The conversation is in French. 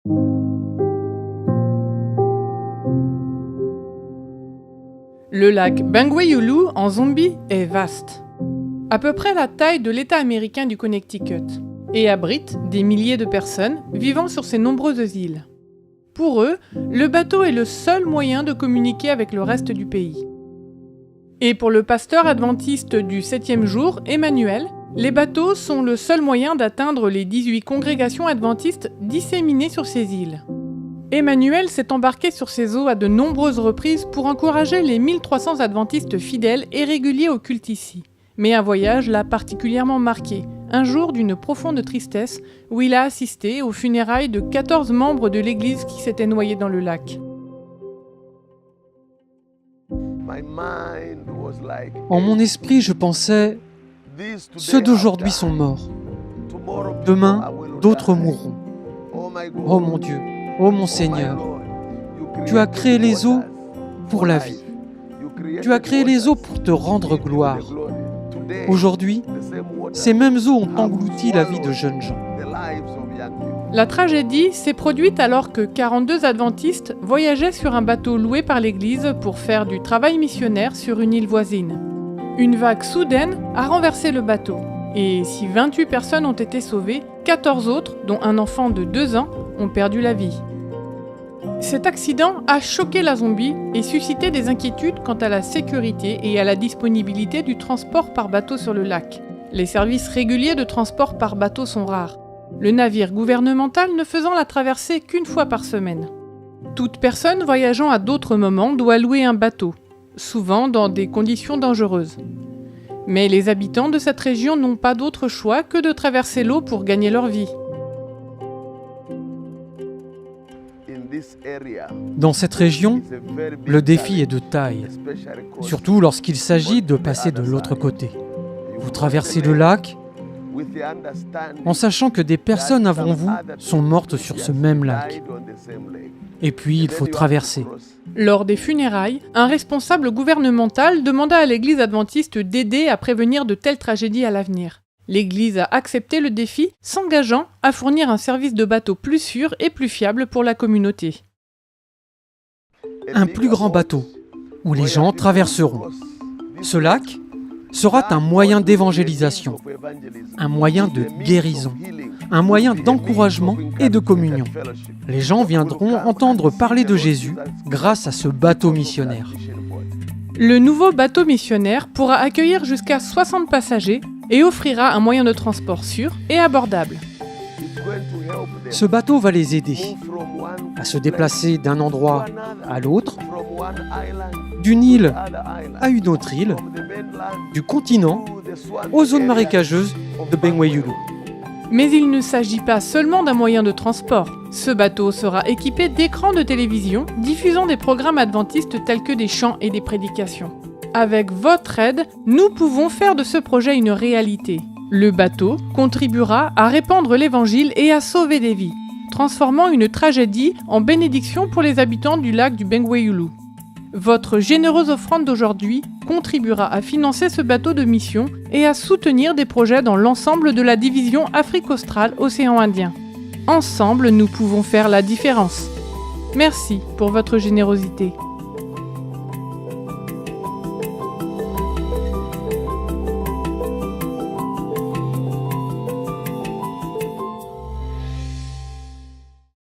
Le lac Bangweolo en Zambie est vaste. À peu près la taille de l'État américain du Connecticut, et abrite des milliers de personnes vivant sur ces nombreuses îles. Pour eux, le bateau est le seul moyen de communiquer avec le reste du pays. Et pour le pasteur adventiste du 7e jour, Emmanuel, les bateaux sont le seul moyen d'atteindre les 18 congrégations adventistes disséminées sur ces îles. Emmanuel s'est embarqué sur ces eaux à de nombreuses reprises pour encourager les 1300 adventistes fidèles et réguliers au culte ici. Mais un voyage l'a particulièrement marqué, un jour d'une profonde tristesse où il a assisté aux funérailles de 14 membres de l'église qui s'étaient noyés dans le lac. En mon esprit, je pensais, ceux d'aujourd'hui sont morts. Demain, d'autres mourront. Oh mon Dieu, oh mon Seigneur, tu as créé les eaux pour la vie. Tu as créé les eaux pour te rendre gloire. Aujourd'hui, ces mêmes eaux ont englouti la vie de jeunes gens. La tragédie s'est produite alors que 42 adventistes voyageaient sur un bateau loué par l'église pour faire du travail missionnaire sur une île voisine. Une vague soudaine a renversé le bateau. Et si 28 personnes ont été sauvées, 14 autres, dont un enfant de 2 ans, ont perdu la vie. Cet accident a choqué la Zambie et suscité des inquiétudes quant à la sécurité et à la disponibilité du transport par bateau sur le lac. Les services réguliers de transport par bateau sont rares, le navire gouvernemental ne faisant la traversée qu'une fois par semaine. Toute personne voyageant à d'autres moments doit louer un bateau, souvent dans des conditions dangereuses. Mais les habitants de cette région n'ont pas d'autre choix que de traverser l'eau pour gagner leur vie. Dans cette région, le défi est de taille, surtout lorsqu'il s'agit de passer de l'autre côté. Vous traversez le lac en sachant que des personnes avant vous sont mortes sur ce même lac. Et puis, il faut traverser. Lors des funérailles, un responsable gouvernemental demanda à l'église adventiste d'aider à prévenir de telles tragédies à l'avenir. L'église a accepté le défi, s'engageant à fournir un service de bateau plus sûr et plus fiable pour la communauté. Un plus grand bateau, où les gens traverseront. Ce lac sera un moyen d'évangélisation, un moyen de guérison, un moyen d'encouragement et de communion. Les gens viendront entendre parler de Jésus grâce à ce bateau missionnaire. Le nouveau bateau missionnaire pourra accueillir jusqu'à 60 passagers et offrira un moyen de transport sûr et abordable. Ce bateau va les aider à se déplacer d'un endroit à l'autre, d'une île à une autre île, du continent aux zones marécageuses de Bangweolo. Mais il ne s'agit pas seulement d'un moyen de transport. Ce bateau sera équipé d'écrans de télévision diffusant des programmes adventistes tels que des chants et des prédications. Avec votre aide, nous pouvons faire de ce projet une réalité. Le bateau contribuera à répandre l'évangile et à sauver des vies, transformant une tragédie en bénédiction pour les habitants du lac du Bangweolo. Votre généreuse offrande d'aujourd'hui contribuera à financer ce bateau de mission et à soutenir des projets dans l'ensemble de la division Afrique australe Océan Indien. Ensemble, nous pouvons faire la différence. Merci pour votre générosité.